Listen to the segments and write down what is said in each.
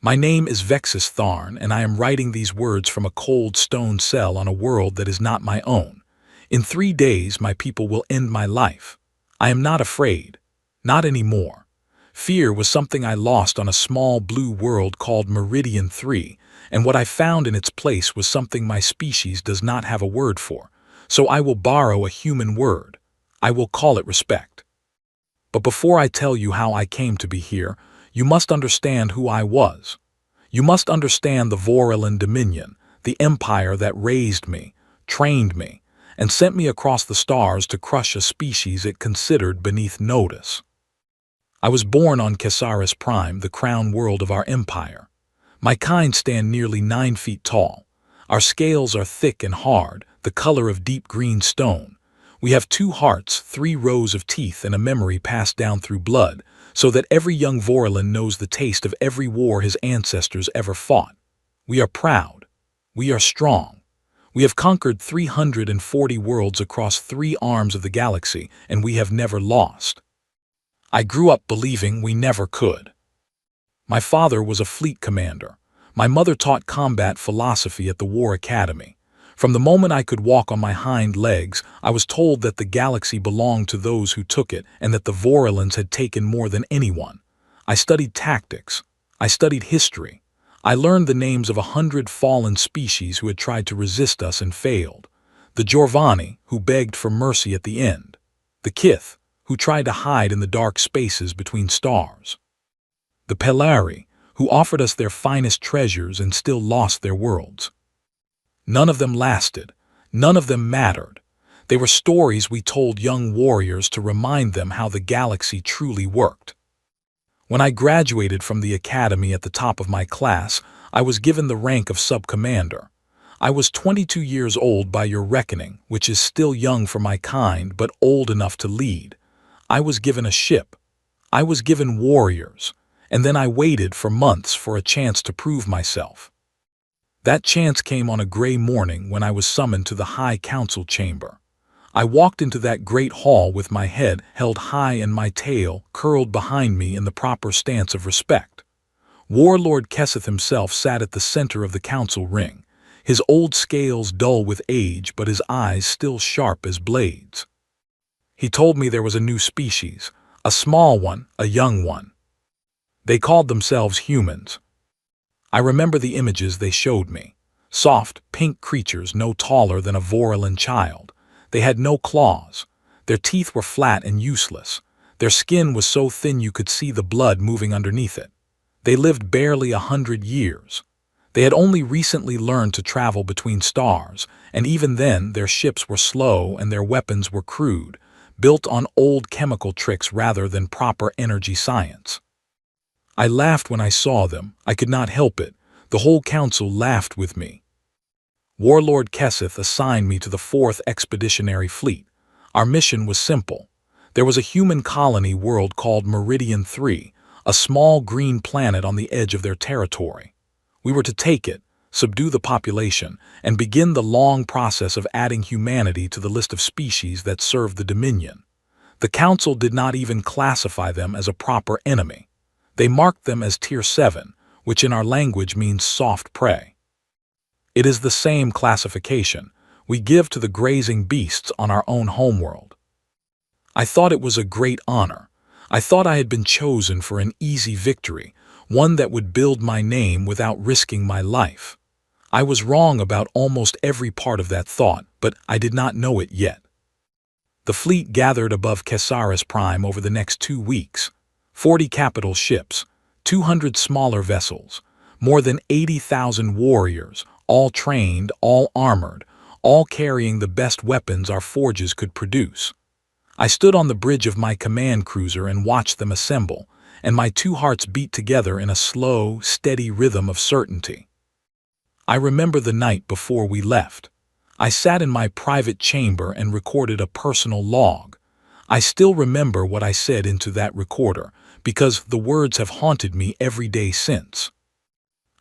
My name is Vexus Tharn, and I am writing these words from a cold stone cell on a world that is not my own. In 3 days, my people will end my life. I am not afraid. Not anymore. Fear was something I lost on a small blue world called Meridian 3, and what I found in its place was something my species does not have a word for. So I will borrow a human word. I will call it respect. But before I tell you how I came to be here, you must understand who I was. You must understand the Vorelan Dominion, the empire that raised me, trained me, and sent me across the stars to crush a species it considered beneath notice. I was born on Kesaris Prime, the crown world of our empire. My kind stand nearly 9 feet tall. Our scales are thick and hard, the color of deep green stone. We have 2 hearts, 3 rows of teeth, and a memory passed down through blood, so that every young Vorelan knows the taste of every war his ancestors ever fought. We are proud. We are strong. We have conquered 340 worlds across 3 arms of the galaxy, and we have never lost. I grew up believing we never could. My father was a fleet commander. My mother taught combat philosophy at the War Academy. From the moment I could walk on my hind legs, I was told that the galaxy belonged to those who took it and that the Vorelans had taken more than anyone. I studied tactics. I studied history. I learned the names of 100 fallen species who had tried to resist us and failed. The Jorvani, who begged for mercy at the end. The Kith, who tried to hide in the dark spaces between stars. The Pelari, who offered us their finest treasures and still lost their worlds. None of them lasted. None of them mattered. They were stories we told young warriors to remind them how the galaxy truly worked. When I graduated from the academy at the top of my class, I was given the rank of sub-commander. I was 22 years old by your reckoning, which is still young for my kind but old enough to lead. I was given a ship. I was given warriors. And then I waited for months for a chance to prove myself. That chance came on a gray morning when I was summoned to the High Council chamber. I walked into that great hall with my head held high and my tail curled behind me in the proper stance of respect. Warlord Keseth himself sat at the center of the council ring, his old scales dull with age but his eyes still sharp as blades. He told me there was a new species, a small one, a young one. They called themselves humans. I remember the images they showed me. Soft, pink creatures no taller than a Vorelan child. They had no claws. Their teeth were flat and useless. Their skin was so thin you could see the blood moving underneath it. They lived barely 100 years. They had only recently learned to travel between stars, and even then their ships were slow and their weapons were crude, built on old chemical tricks rather than proper energy science. I laughed when I saw them. I could not help it. The whole council laughed with me. Warlord Keseth assigned me to the 4th Expeditionary Fleet. Our mission was simple. There was a human colony world called Meridian 3, a small green planet on the edge of their territory. We were to take it, subdue the population, and begin the long process of adding humanity to the list of species that served the Dominion. The Council did not even classify them as a proper enemy. They marked them as Tier 7, which in our language means soft prey. It is the same classification we give to the grazing beasts on our own homeworld. I thought it was a great honor. I thought I had been chosen for an easy victory, one that would build my name without risking my life. I was wrong about almost every part of that thought, but I did not know it yet. The fleet gathered above Kesaris Prime over the next 2 weeks. 40 capital ships, 200 smaller vessels, more than 80,000 warriors, all trained, all armored, all carrying the best weapons our forges could produce. I stood on the bridge of my command cruiser and watched them assemble, and my 2 hearts beat together in a slow, steady rhythm of certainty. I remember the night before we left. I sat in my private chamber and recorded a personal log. I still remember what I said into that recorder, because the words have haunted me every day since.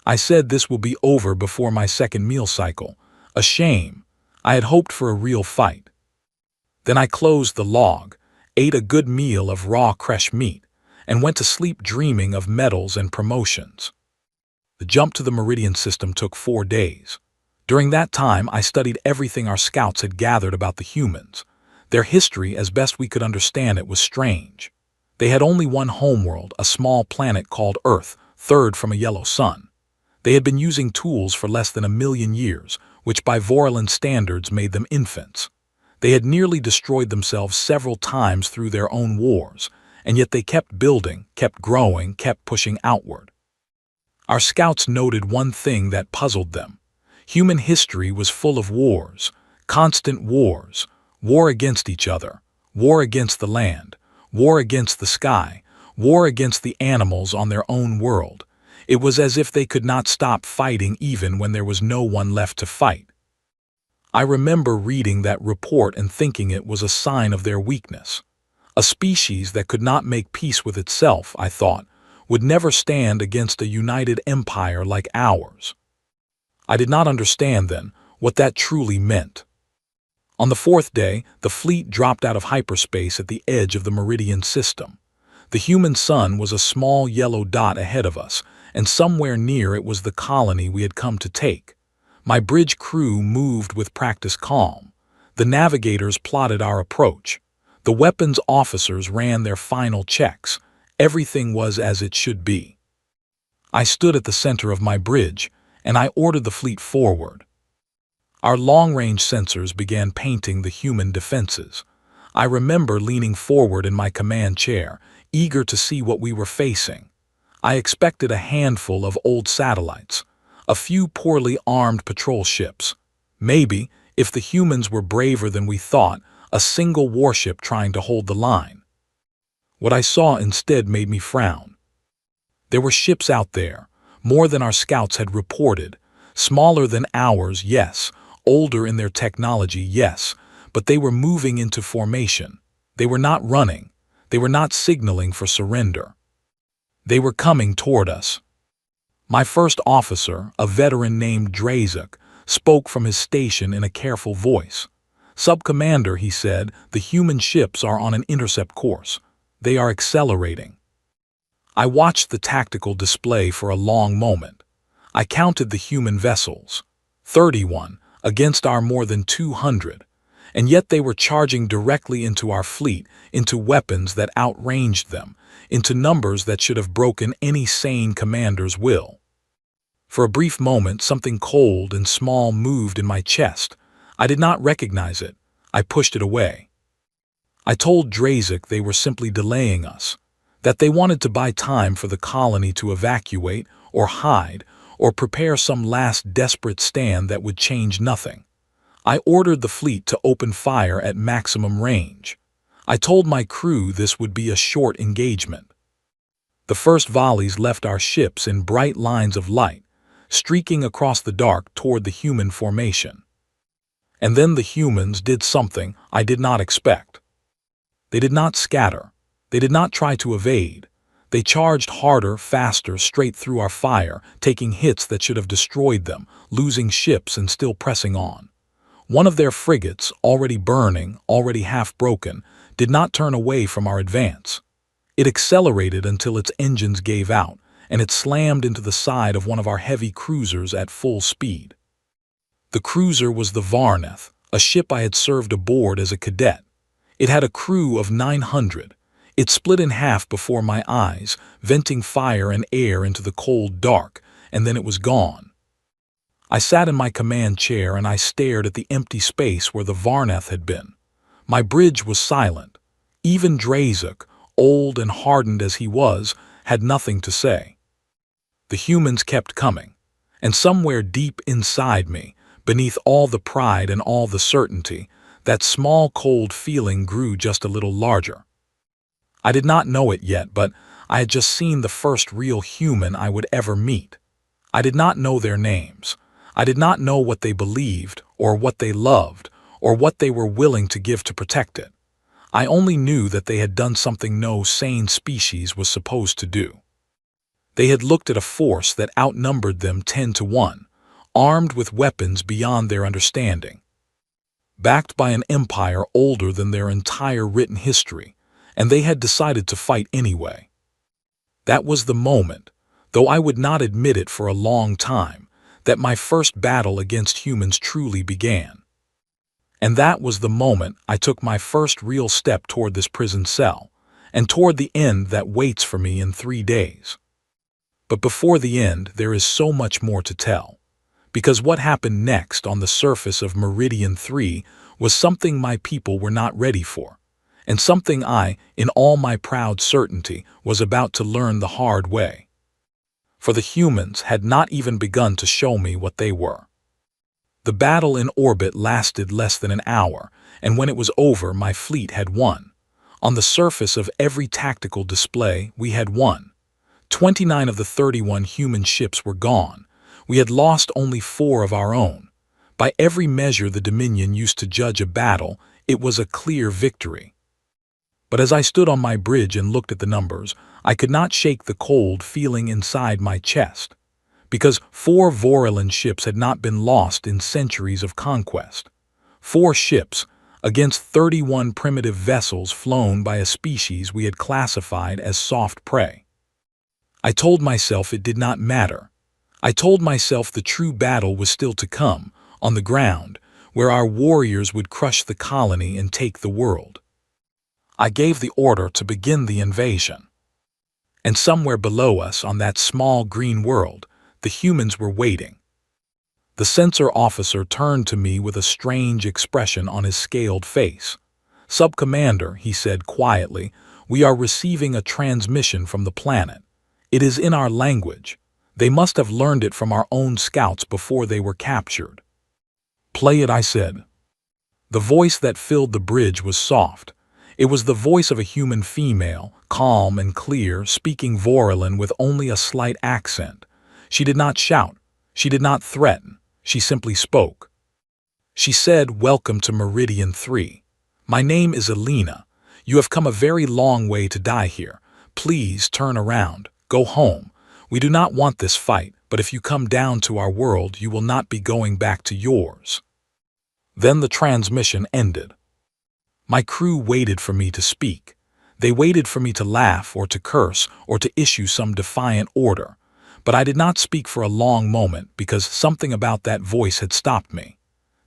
I said this will be over before my 2nd meal cycle. A shame. I had hoped for a real fight. Then I closed the log, ate a good meal of raw fresh meat, and went to sleep dreaming of medals and promotions. The jump to the Meridian system took 4 days. During that time, I studied everything our scouts had gathered about the humans. Their history, as best we could understand it, was strange. They had only one homeworld, a small planet called Earth, third from a yellow sun. They had been using tools for less than 1,000,000 years, which by Vorlon standards made them infants. They had nearly destroyed themselves several times through their own wars, and yet they kept building, kept growing, kept pushing outward. Our scouts noted one thing that puzzled them. Human history was full of wars, constant wars, war against each other, war against the land, war against the sky, war against the animals on their own world. It was as if they could not stop fighting even when there was no one left to fight. I remember reading that report and thinking it was a sign of their weakness. A species that could not make peace with itself, I thought, would never stand against a united empire like ours. I did not understand then what that truly meant. On the 4th day, the fleet dropped out of hyperspace at the edge of the Meridian system. The human sun was a small yellow dot ahead of us, and somewhere near it was the colony we had come to take. My bridge crew moved with practiced calm. The navigators plotted our approach. The weapons officers ran their final checks. Everything was as it should be. I stood at the center of my bridge, and I ordered the fleet forward. Our long-range sensors began painting the human defenses. I remember leaning forward in my command chair, eager to see what we were facing. I expected a handful of old satellites, a few poorly armed patrol ships. Maybe, if the humans were braver than we thought, a single warship trying to hold the line. What I saw instead made me frown. There were ships out there, more than our scouts had reported, smaller than ours, yes, older in their technology, yes, but they were moving into formation. They were not running. They were not signaling for surrender. They were coming toward us. My first officer, a veteran named Drazuk, spoke from his station in a careful voice. "Sub-Commander," he said, "the human ships are on an intercept course. They are accelerating." I watched the tactical display for a long moment. I counted the human vessels. 31, against our more than 200. And yet they were charging directly into our fleet, into weapons that outranged them, into numbers that should have broken any sane commander's will. For a brief moment, something cold and small moved in my chest. I did not recognize it. I pushed it away. I told Drazuk they were simply delaying us, that they wanted to buy time for the colony to evacuate or hide or prepare some last desperate stand that would change nothing. I ordered the fleet to open fire at maximum range. I told my crew this would be a short engagement. The first volleys left our ships in bright lines of light, streaking across the dark toward the human formation. And then the humans did something I did not expect. They did not scatter. They did not try to evade. They charged harder, faster, straight through our fire, taking hits that should have destroyed them, losing ships and still pressing on. One of their frigates, already burning, already half-broken, did not turn away from our advance. It accelerated until its engines gave out, and it slammed into the side of one of our heavy cruisers at full speed. The cruiser was the Varneth, a ship I had served aboard as a cadet. It had a crew of 900. It split in half before my eyes, venting fire and air into the cold dark, and then it was gone. I sat in my command chair and I stared at the empty space where the Varneth had been. My bridge was silent. Even Drazuk, old and hardened as he was, had nothing to say. The humans kept coming, and somewhere deep inside me, beneath all the pride and all the certainty, that small cold feeling grew just a little larger. I did not know it yet, but I had just seen the first real human I would ever meet. I did not know their names. I did not know what they believed, or what they loved, or what they were willing to give to protect it. I only knew that they had done something no sane species was supposed to do. They had looked at a force that outnumbered them 10-1, armed with weapons beyond their understanding, backed by an empire older than their entire written history, and they had decided to fight anyway. That was the moment though I would not admit it for a long time, that my first battle against humans truly began. And that was the moment I took my first real step toward this prison cell, and toward the end that waits for me in 3 days. But before the end, there is so much more to tell. Because what happened next on the surface of Meridian 3 was something my people were not ready for, and something I, in all my proud certainty, was about to learn the hard way. For the humans had not even begun to show me what they were. The battle in orbit lasted less than an hour, and when it was over, my fleet had won. On the surface of every tactical display, we had won. 29 of the 31 human ships were gone. We had lost only 4 of our own. By every measure the Dominion used to judge a battle, it was a clear victory. But as I stood on my bridge and looked at the numbers, I could not shake the cold feeling inside my chest. Because 4 Vorilan ships had not been lost in centuries of conquest. 4 ships against 31 primitive vessels flown by a species we had classified as soft prey. I told myself it did not matter. I told myself the true battle was still to come, on the ground, where our warriors would crush the colony and take the world. I gave the order to begin the invasion. And somewhere below us, on that small green world, the humans were waiting. The sensor officer turned to me with a strange expression on his scaled face. "Sub-Commander," he said quietly, "we are receiving a transmission from the planet. It is in our language. They must have learned it from our own scouts before they were captured." "Play it," I said. The voice that filled the bridge was soft. It was the voice of a human female, calm and clear, speaking Vorilan with only a slight accent. She did not shout. She did not threaten. She simply spoke. She said, "Welcome to Meridian 3. My name is Alina. You have come a very long way to die here. Please turn around. Go home. We do not want this fight, but if you come down to our world, you will not be going back to yours." Then the transmission ended. My crew waited for me to speak. They waited for me to laugh or to curse or to issue some defiant order. But I did not speak for a long moment because something about that voice had stopped me.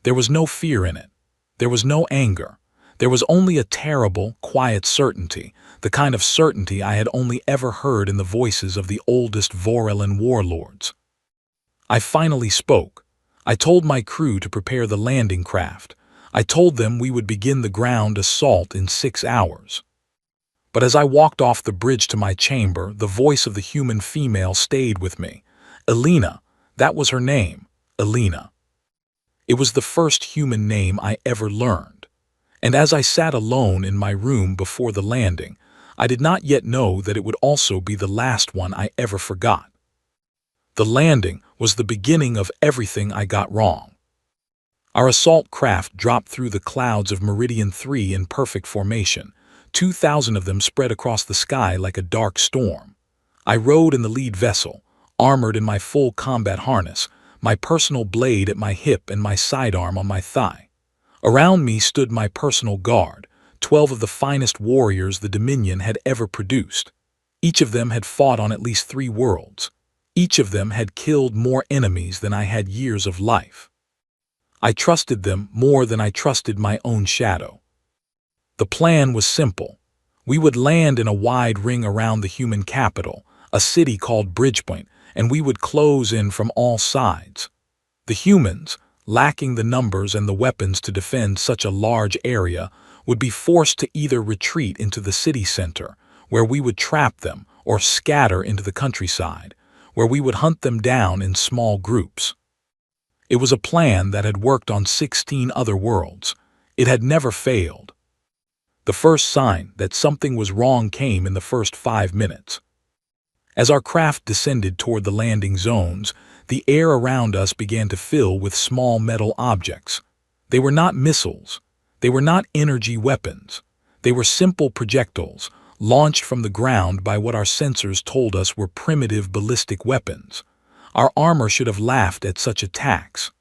There was no fear in it. There was no anger. There was only a terrible, quiet certainty, the kind of certainty I had only ever heard in the voices of the oldest Vorilan warlords. I finally spoke. I told my crew to prepare the landing craft. I told them we would begin the ground assault in 6 hours. But as I walked off the bridge to my chamber, the voice of the human female stayed with me. Alina, that was her name, Alina. It was the first human name I ever learned. And as I sat alone in my room before the landing, I did not yet know that it would also be the last one I ever forgot. The landing was the beginning of everything I got wrong. Our assault craft dropped through the clouds of Meridian 3 in perfect formation. 2,000 of them spread across the sky like a dark storm. I rode in the lead vessel, armored in my full combat harness, my personal blade at my hip and my sidearm on my thigh. Around me stood my personal guard, 12 of the finest warriors the Dominion had ever produced. Each of them had fought on at least 3 worlds. Each of them had killed more enemies than I had years of life. I trusted them more than I trusted my own shadow. The plan was simple. We would land in a wide ring around the human capital, a city called Bridgepoint, and we would close in from all sides. The humans, lacking the numbers and the weapons to defend such a large area, would be forced to either retreat into the city center, where we would trap them, or scatter into the countryside, where we would hunt them down in small groups. It was a plan that had worked on 16 other worlds. It had never failed. The first sign that something was wrong came in the first 5 minutes. As our craft descended toward the landing zones, the air around us began to fill with small metal objects. They were not missiles. They were not energy weapons. They were simple projectiles, launched from the ground by what our sensors told us were primitive ballistic weapons. Our armor should have laughed at such attacks.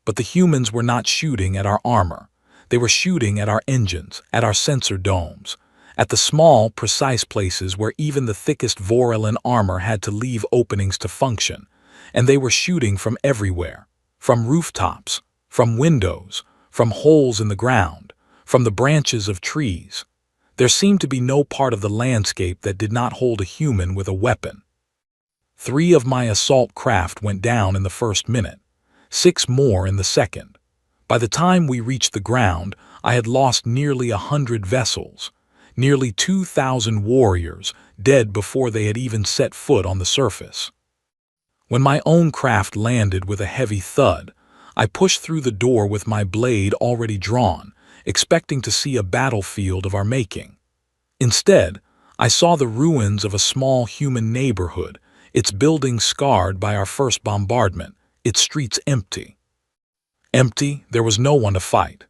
But the humans were not shooting at our armor. They were shooting at our engines, at our sensor domes. at the small, precise places where even the thickest Vorelin armor had to leave openings to function, and they were shooting from everywhere, from rooftops, from windows, from holes in the ground, from the branches of trees. There seemed to be no part of the landscape that did not hold a human with a weapon. 3 of my assault craft went down in the first minute, 6 more in the second. By the time we reached the ground, I had lost nearly 100 vessels, nearly 2,000 warriors, dead before they had even set foot on the surface. When my own craft landed with a heavy thud, I pushed through the door with my blade already drawn, expecting to see a battlefield of our making. Instead, I saw the ruins of a small human neighborhood, its buildings scarred by our first bombardment, its streets empty. Empty, there was no one to fight.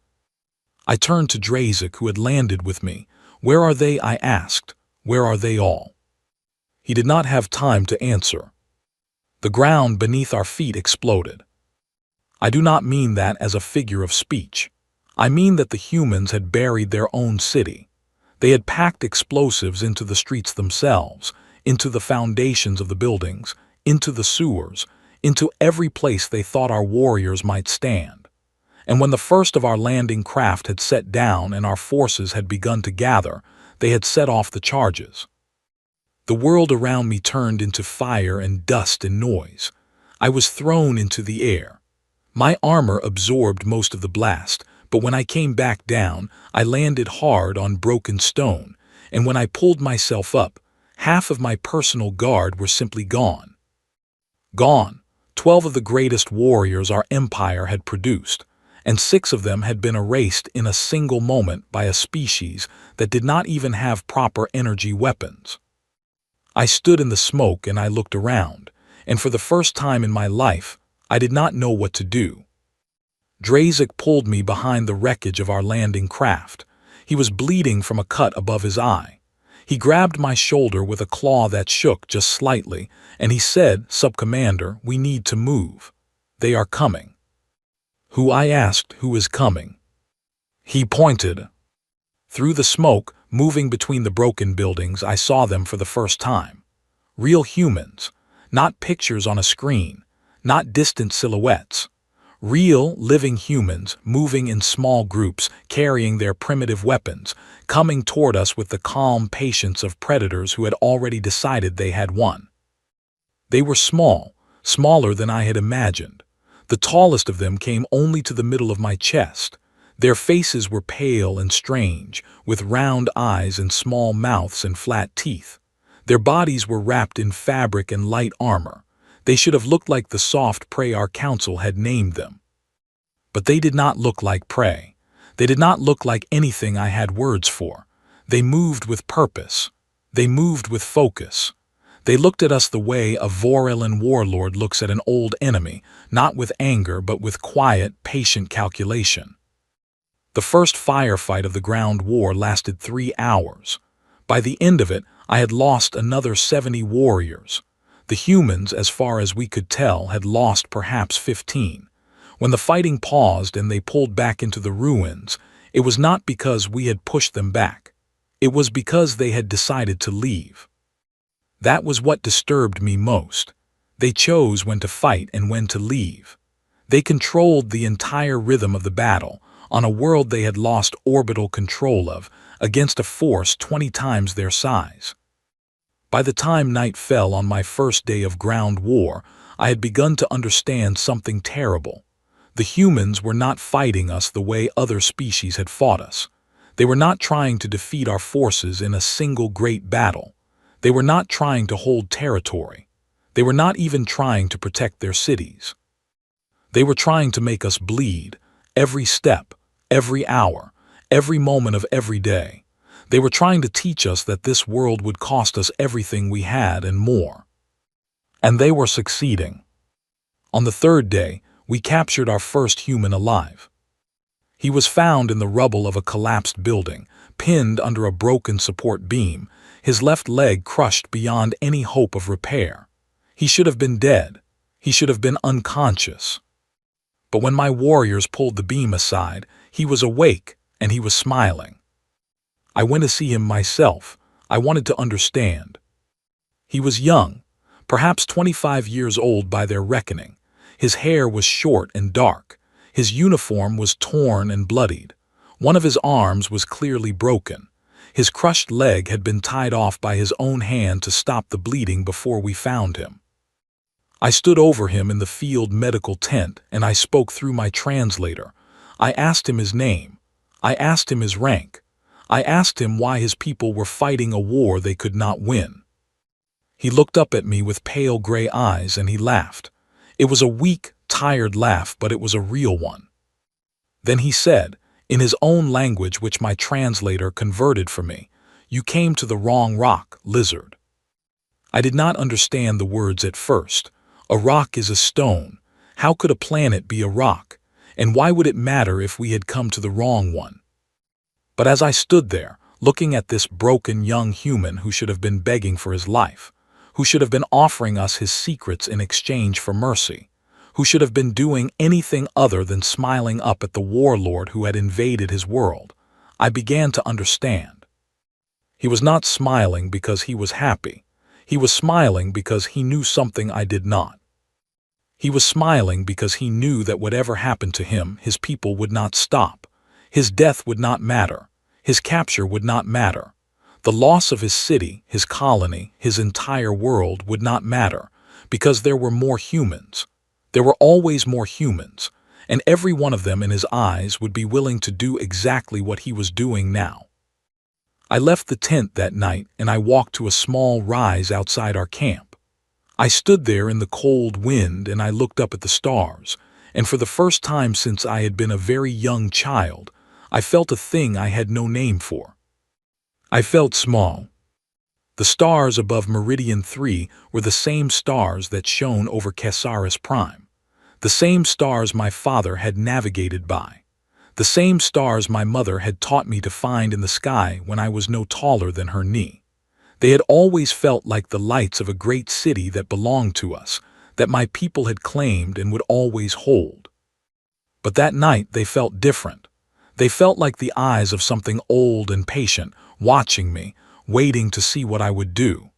I turned to Drazik, who had landed with me. "Where are they?" I asked. "Where are they all?" He did not have time to answer. The ground beneath our feet exploded. I do not mean that as a figure of speech. I mean that the humans had buried their own city. They had packed explosives into the streets themselves, into the foundations of the buildings, into the sewers, into every place they thought our warriors might stand. And when the first of our landing craft had set down and our forces had begun to gather, they had set off the charges. The world around me turned into fire and dust and noise. I was thrown into the air. My armor absorbed most of the blast, but when I came back down, I landed hard on broken stone, and when I pulled myself up, half of my personal guard were simply gone. Gone. 12 of the greatest warriors our empire had produced, and 6 of them had been erased in a single moment by a species that did not even have proper energy weapons. I stood in the smoke and I looked around, and for the first time in my life, I did not know what to do. Drazik pulled me behind the wreckage of our landing craft. He was bleeding from a cut above his eye. He grabbed my shoulder with a claw that shook just slightly, and he said, "Sub-Commander, we need to move. They are coming." "Who?" I asked. "Who is coming?" He pointed. Through the smoke, moving between the broken buildings, I saw them for the first time. Real humans, not pictures on a screen, not distant silhouettes. Real, living humans, moving in small groups, carrying their primitive weapons, coming toward us with the calm patience of predators who had already decided they had won. They were small, smaller than I had imagined. The tallest of them came only to the middle of my chest. Their faces were pale and strange, with round eyes and small mouths and flat teeth. Their bodies were wrapped in fabric and light armor. They should have looked like the soft prey our council had named them. But they did not look like prey. They did not look like anything I had words for. They moved with purpose. They moved with focus. They looked at us the way a Vorelin warlord looks at an old enemy, not with anger but with quiet, patient calculation. The first firefight of the ground war lasted 3 hours. By the end of it, I had lost another 70 warriors. The humans, as far as we could tell, had lost perhaps 15. When the fighting paused and they pulled back into the ruins, it was not because we had pushed them back. It was because they had decided to leave. That was what disturbed me most. They chose when to fight and when to leave. They controlled the entire rhythm of the battle, on a world they had lost orbital control of, against a force 20 times their size. By the time night fell on my first day of ground war, I had begun to understand something terrible. The humans were not fighting us the way other species had fought us. They were not trying to defeat our forces in a single great battle. They were not trying to hold territory. They were not even trying to protect their cities. They were trying to make us bleed, every step, every hour, every moment of every day. They were trying to teach us that this world would cost us everything we had and more. And they were succeeding. On the 3rd day, we captured our first human alive. He was found in the rubble of a collapsed building, pinned under a broken support beam, his left leg crushed beyond any hope of repair. He should have been dead. He should have been unconscious. But when my warriors pulled the beam aside, he was awake and he was smiling. I went to see him myself. I wanted to understand. He was young, perhaps 25 years old by their reckoning. His hair was short and dark. His uniform was torn and bloodied. One of his arms was clearly broken. His crushed leg had been tied off by his own hand to stop the bleeding before we found him. I stood over him in the field medical tent, and I spoke through my translator. I asked him his name. I asked him his rank. I asked him why his people were fighting a war they could not win. He looked up at me with pale gray eyes and he laughed. It was a weak, tired laugh, but it was a real one. Then he said, in his own language which my translator converted for me, "You came to the wrong rock, lizard." I did not understand the words at first. A rock is a stone. How could a planet be a rock? And why would it matter if we had come to the wrong one? But as I stood there, looking at this broken young human who should have been begging for his life, who should have been offering us his secrets in exchange for mercy, who should have been doing anything other than smiling up at the warlord who had invaded his world, I began to understand. He was not smiling because he was happy. He was smiling because he knew something I did not. He was smiling because he knew that whatever happened to him, his people would not stop. His death would not matter. His capture would not matter. The loss of his city, his colony, his entire world would not matter, because there were more humans. There were always more humans, and every one of them in his eyes would be willing to do exactly what he was doing now. I left the tent that night and I walked to a small rise outside our camp. I stood there in the cold wind and I looked up at the stars, and for the first time since I had been a very young child, I felt a thing I had no name for. I felt small. The stars above Meridian 3 were the same stars that shone over Casaris Prime, the same stars my father had navigated by, the same stars my mother had taught me to find in the sky when I was no taller than her knee. They had always felt like the lights of a great city that belonged to us, that my people had claimed and would always hold. But that night they felt different. They felt like the eyes of something old and patient, watching me, waiting to see what I would do.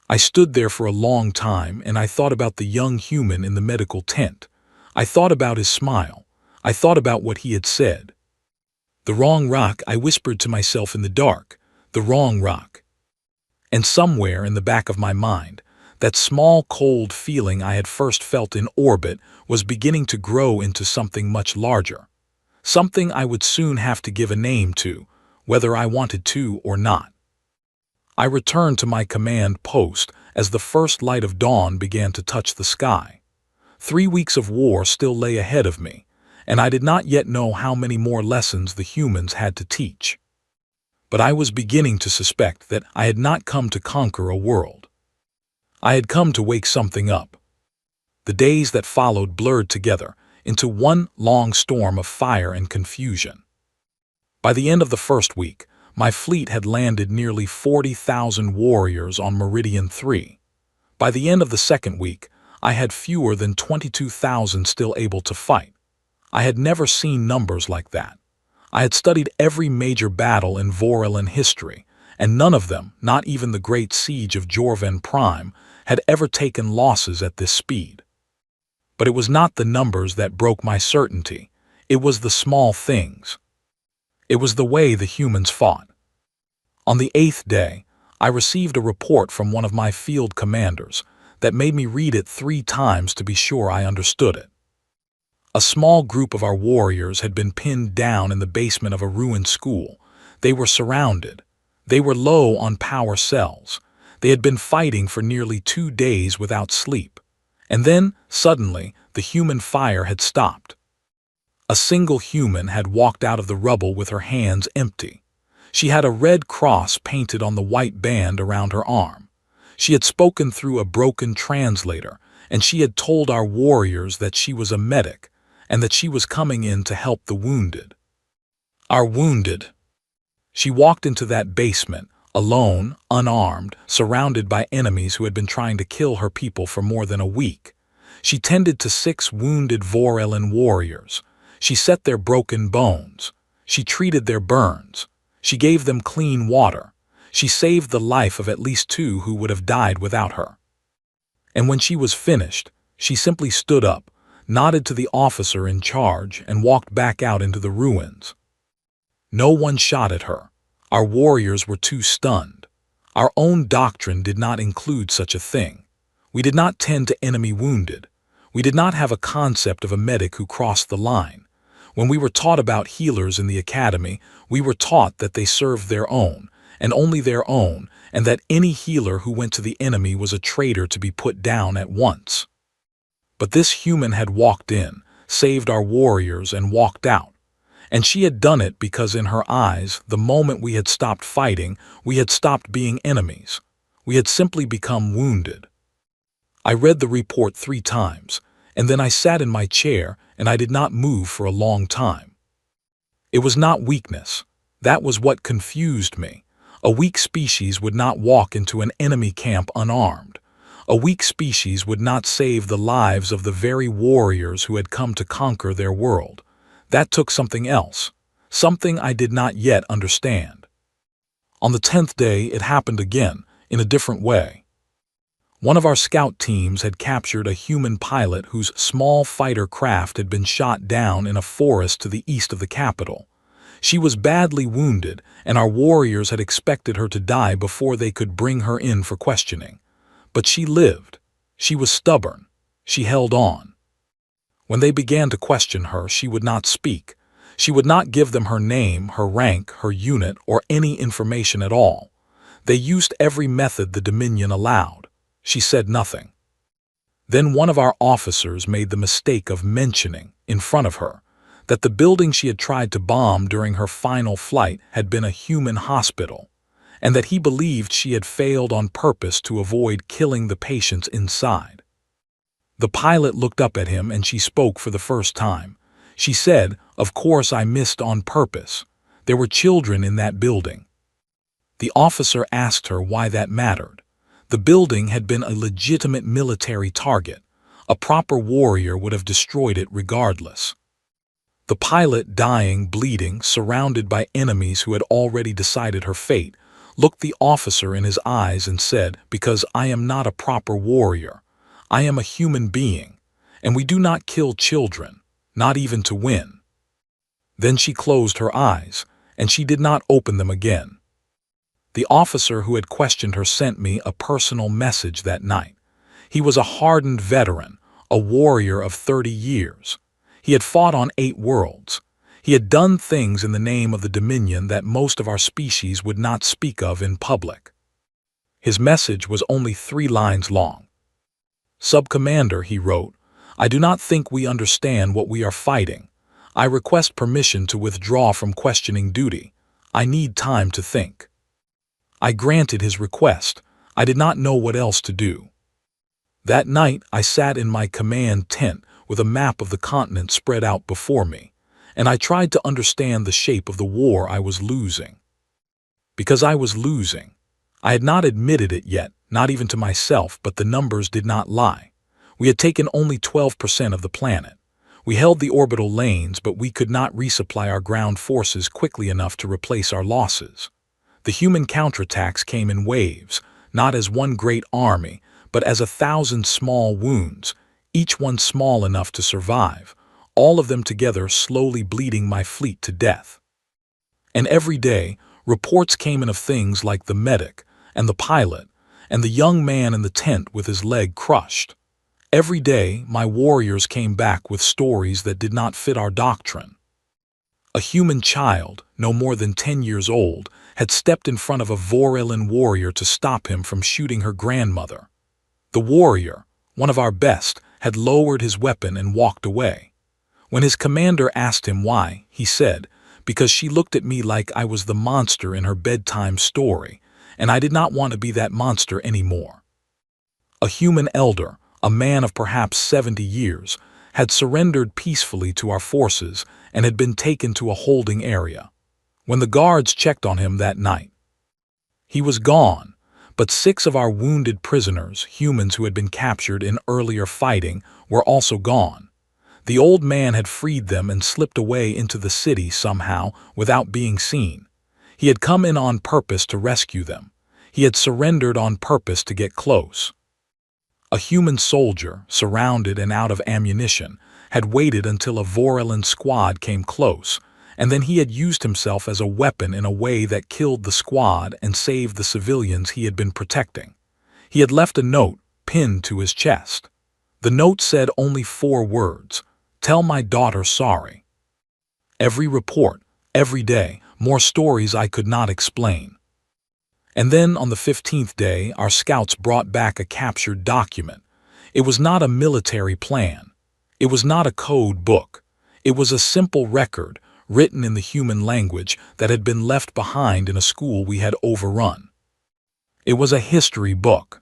I stood there for a long time and I thought about the young human in the medical tent. I thought about his smile. I thought about what he had said. The wrong rock, I whispered to myself in the dark. The wrong rock. And somewhere in the back of my mind, that small cold feeling I had first felt in orbit was beginning to grow into something much larger. Something I would soon have to give a name to, whether I wanted to or not. I returned to my command post as the first light of dawn began to touch the sky. 3 weeks of war still lay ahead of me, and I did not yet know how many more lessons the humans had to teach. But I was beginning to suspect that I had not come to conquer a world. I had come to wake something up. The days that followed blurred together into one long storm of fire and confusion. By the end of the first week, my fleet had landed nearly 40,000 warriors on Meridian 3. By the end of the second week, I had fewer than 22,000 still able to fight. I had never seen numbers like that. I had studied every major battle in Vorelan history, and none of them, not even the great siege of Jorvan Prime, had ever taken losses at this speed. But it was not the numbers that broke my certainty. It was the small things. It was the way the humans fought. On the 8th day, I received a report from one of my field commanders that made me read it 3 times to be sure I understood it. A small group of our warriors had been pinned down in the basement of a ruined school. They were surrounded. They were low on power cells. They had been fighting for nearly 2 days without sleep. And then, suddenly, the human fire had stopped. A single human had walked out of the rubble with her hands empty. She had a red cross painted on the white band around her arm. She had spoken through a broken translator, and she had told our warriors that she was a medic, and that she was coming in to help the wounded. Our wounded. She walked into that basement, alone, unarmed, surrounded by enemies who had been trying to kill her people for more than a week. She tended to 6 wounded Vorelan warriors. She set their broken bones. She treated their burns. She gave them clean water. She saved the life of at least 2 who would have died without her. And when she was finished, she simply stood up, nodded to the officer in charge, and walked back out into the ruins. No one shot at her. Our warriors were too stunned. Our own doctrine did not include such a thing. We did not tend to enemy wounded. We did not have a concept of a medic who crossed the line. When we were taught about healers in the academy, we were taught that they served their own, and only their own, and that any healer who went to the enemy was a traitor to be put down at once. But this human had walked in, saved our warriors, and walked out. And she had done it because in her eyes, the moment we had stopped fighting, we had stopped being enemies. We had simply become wounded. I read the report 3 times, and then I sat in my chair and I did not move for a long time. It was not weakness. That was what confused me. A weak species would not walk into an enemy camp unarmed. A weak species would not save the lives of the very warriors who had come to conquer their world. That took something else, something I did not yet understand. On the 10th day, it happened again, in a different way. One of our scout teams had captured a human pilot whose small fighter craft had been shot down in a forest to the east of the capital. She was badly wounded, and our warriors had expected her to die before they could bring her in for questioning. But she lived. She was stubborn. She held on. When they began to question her, she would not speak. She would not give them her name, her rank, her unit, or any information at all. They used every method the Dominion allowed. She said nothing. Then one of our officers made the mistake of mentioning, in front of her, that the building she had tried to bomb during her final flight had been a human hospital, and that he believed she had failed on purpose to avoid killing the patients inside. The pilot looked up at him and she spoke for the first time. She said, "Of course I missed on purpose. There were children in that building." The officer asked her why that mattered. The building had been a legitimate military target. A proper warrior would have destroyed it regardless. The pilot, dying, bleeding, surrounded by enemies who had already decided her fate, looked the officer in his eyes and said, "Because I am not a proper warrior. I am a human being, and we do not kill children, not even to win." Then she closed her eyes, and she did not open them again. The officer who had questioned her sent me a personal message that night. He was a hardened veteran, a warrior of 30 years. He had fought on 8 worlds. He had done things in the name of the Dominion that most of our species would not speak of in public. His message was only 3 lines long. "Sub-Commander," he wrote, "I do not think we understand what we are fighting. I request permission to withdraw from questioning duty. I need time to think." I granted his request. I did not know what else to do. That night, I sat in my command tent with a map of the continent spread out before me, and I tried to understand the shape of the war I was losing. Because I was losing. I had not admitted it yet, not even to myself, but the numbers did not lie. We had taken only 12% of the planet. We held the orbital lanes, but we could not resupply our ground forces quickly enough to replace our losses. The human counterattacks came in waves, not as one great army, but as 1,000 small wounds, each one small enough to survive, all of them together slowly bleeding my fleet to death. And every day, reports came in of things like the medic, and the pilot, and the young man in the tent with his leg crushed. Every day, my warriors came back with stories that did not fit our doctrine. A human child, no more than 10 years old, had stepped in front of a Vorelin warrior to stop him from shooting her grandmother. The warrior, one of our best, had lowered his weapon and walked away. When his commander asked him why, he said, "Because she looked at me like I was the monster in her bedtime story, and I did not want to be that monster anymore." A human elder, a man of perhaps 70 years, had surrendered peacefully to our forces and had been taken to a holding area. When the guards checked on him that night, he was gone, but 6 of our wounded prisoners, humans who had been captured in earlier fighting, were also gone. The old man had freed them and slipped away into the city somehow without being seen. He had come in on purpose to rescue them. He had surrendered on purpose to get close. A human soldier, surrounded and out of ammunition, had waited until a Vorelin squad came close, and then he had used himself as a weapon in a way that killed the squad and saved the civilians he had been protecting. He had left a note pinned to his chest. The note said only 4 words: "Tell my daughter sorry." Every report, every day, more stories I could not explain. And then on the 15th day, our scouts brought back a captured document. It was not a military plan. It was not a code book. It was a simple record, written in the human language, that had been left behind in a school we had overrun. It was a history book.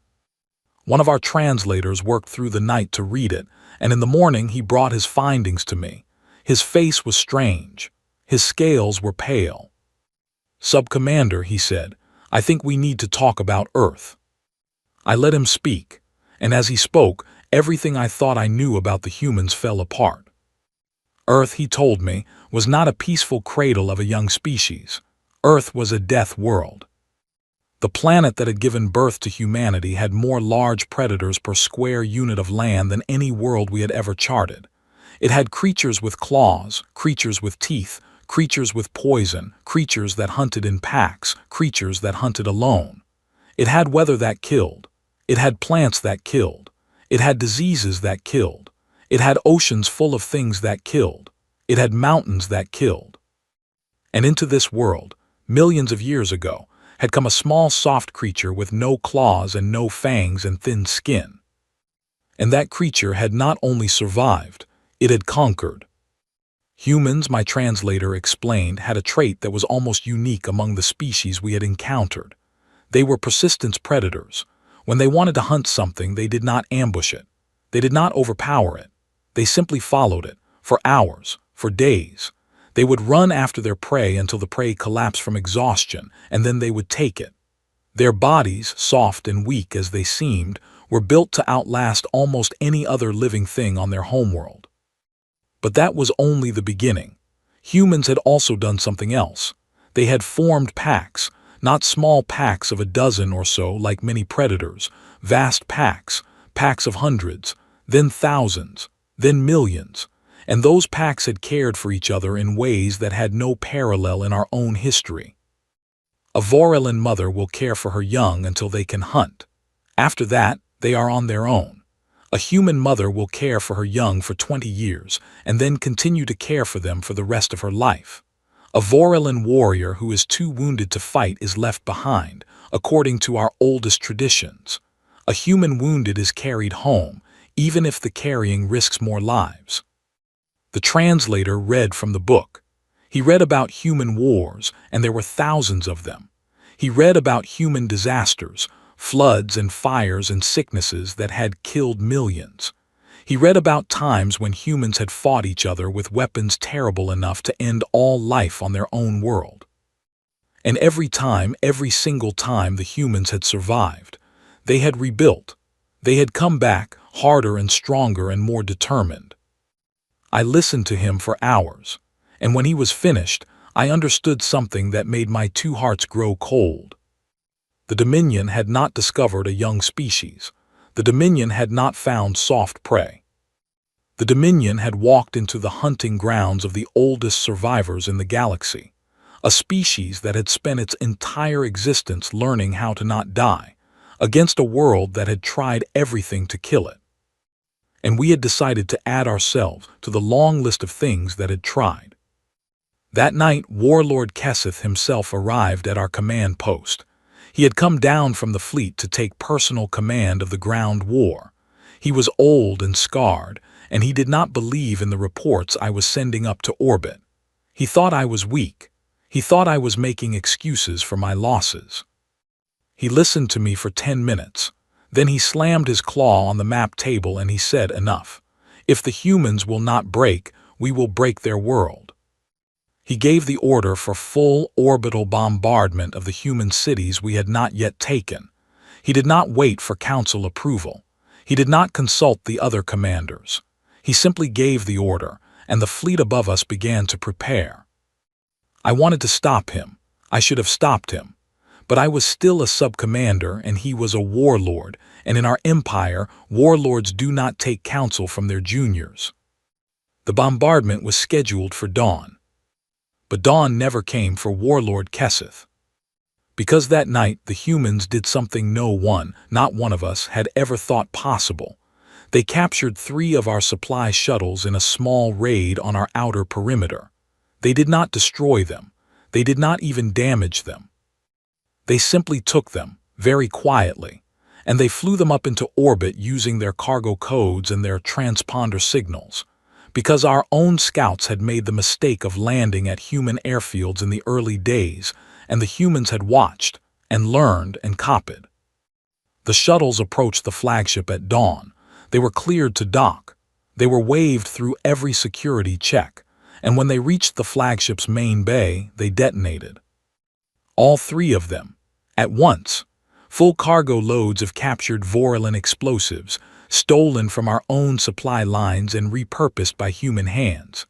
One of our translators worked through the night to read it, and in the morning he brought his findings to me. His face was strange. His scales were pale. "Sub-Commander," he said, "I think we need to talk about Earth." I let him speak, and as he spoke, everything I thought I knew about the humans fell apart. Earth, he told me, was not a peaceful cradle of a young species. Earth was a death world. The planet that had given birth to humanity had more large predators per square unit of land than any world we had ever charted. It had creatures with claws, creatures with teeth, creatures with poison, creatures that hunted in packs, creatures that hunted alone. It had weather that killed. It had plants that killed. It had diseases that killed. It had oceans full of things that killed. It had mountains that killed. And into this world, millions of years ago, had come a small soft creature with no claws and no fangs and thin skin. And that creature had not only survived, it had conquered. Humans, my translator explained, had a trait that was almost unique among the species we had encountered. They were persistent predators. When they wanted to hunt something, they did not ambush it. They did not overpower it. They simply followed it, for hours, for days. They would run after their prey until the prey collapsed from exhaustion, and then they would take it. Their bodies, soft and weak as they seemed, were built to outlast almost any other living thing on their homeworld. But that was only the beginning. Humans had also done something else. They had formed packs, not small packs of a dozen or so like many predators, vast packs, packs of hundreds, then thousands, then millions. And those packs had cared for each other in ways that had no parallel in our own history. A Vorelin mother will care for her young until they can hunt. After that, they are on their own. A human mother will care for her young for 20 years and then continue to care for them for the rest of her life. A Vorelin warrior who is too wounded to fight is left behind, according to our oldest traditions. A human wounded is carried home, even if the carrying risks more lives. The translator read from the book. He read about human wars, and there were thousands of them. He read about human disasters, floods and fires and sicknesses that had killed millions. He read about times when humans had fought each other with weapons terrible enough to end all life on their own world. And every time, every single time the humans had survived, they had rebuilt. They had come back, harder and stronger and more determined. I listened to him for hours, and when he was finished, I understood something that made my 2 hearts grow cold. The Dominion had not discovered a young species. The Dominion had not found soft prey. The Dominion had walked into the hunting grounds of the oldest survivors in the galaxy, a species that had spent its entire existence learning how to not die, against a world that had tried everything to kill it. And we had decided to add ourselves to the long list of things that had tried. That night, Warlord Kesseth himself arrived at our command post. He had come down from the fleet to take personal command of the ground war. He was old and scarred, and he did not believe in the reports I was sending up to orbit. He thought I was weak. He thought I was making excuses for my losses. He listened to me for 10 minutes. Then he slammed his claw on the map table and he said, "Enough. If the humans will not break, we will break their world." He gave the order for full orbital bombardment of the human cities we had not yet taken. He did not wait for council approval. He did not consult the other commanders. He simply gave the order, and the fleet above us began to prepare. I wanted to stop him. I should have stopped him. But I was still a sub-commander and he was a warlord, and in our empire, warlords do not take counsel from their juniors. The bombardment was scheduled for dawn. But dawn never came for Warlord Keseth. Because that night the humans did something no one, not one of us, had ever thought possible. They captured 3 of our supply shuttles in a small raid on our outer perimeter. They did not destroy them. They did not even damage them. They simply took them, very quietly, and they flew them up into orbit using their cargo codes and their transponder signals. Because our own scouts had made the mistake of landing at human airfields in the early days, and the humans had watched, and learned, and copied. The shuttles approached the flagship at dawn. They were cleared to dock. They were waved through every security check, and when they reached the flagship's main bay, they detonated. All 3 of them, at once, full cargo loads of captured Vorlon explosives, stolen from our own supply lines and repurposed by human hands.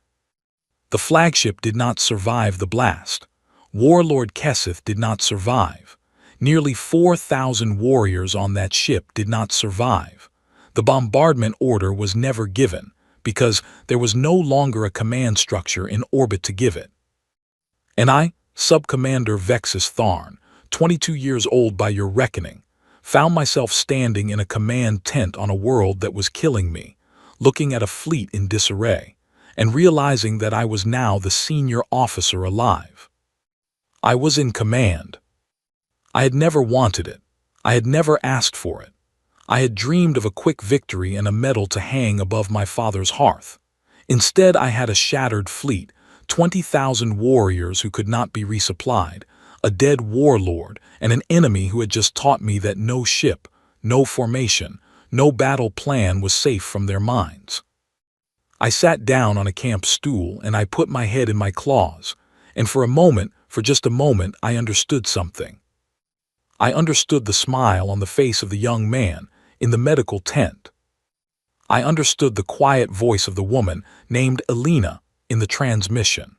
The flagship did not survive the blast. Warlord Keseth did not survive. Nearly 4,000 warriors on that ship did not survive. The bombardment order was never given, because there was no longer a command structure in orbit to give it. And I, Sub-Commander Vexus Tharn, 22 years old by your reckoning, found myself standing in a command tent on a world that was killing me, looking at a fleet in disarray, and realizing that I was now the senior officer alive. I was in command. I had never wanted it. I had never asked for it. I had dreamed of a quick victory and a medal to hang above my father's hearth. Instead, I had a shattered fleet, 20,000 warriors who could not be resupplied, a dead warlord, and an enemy who had just taught me that no ship, no formation, no battle plan was safe from their minds. I sat down on a camp stool and I put my head in my claws, and for just a moment, I understood something. I understood the smile on the face of the young man in the medical tent. I understood the quiet voice of the woman named Elena in the transmission.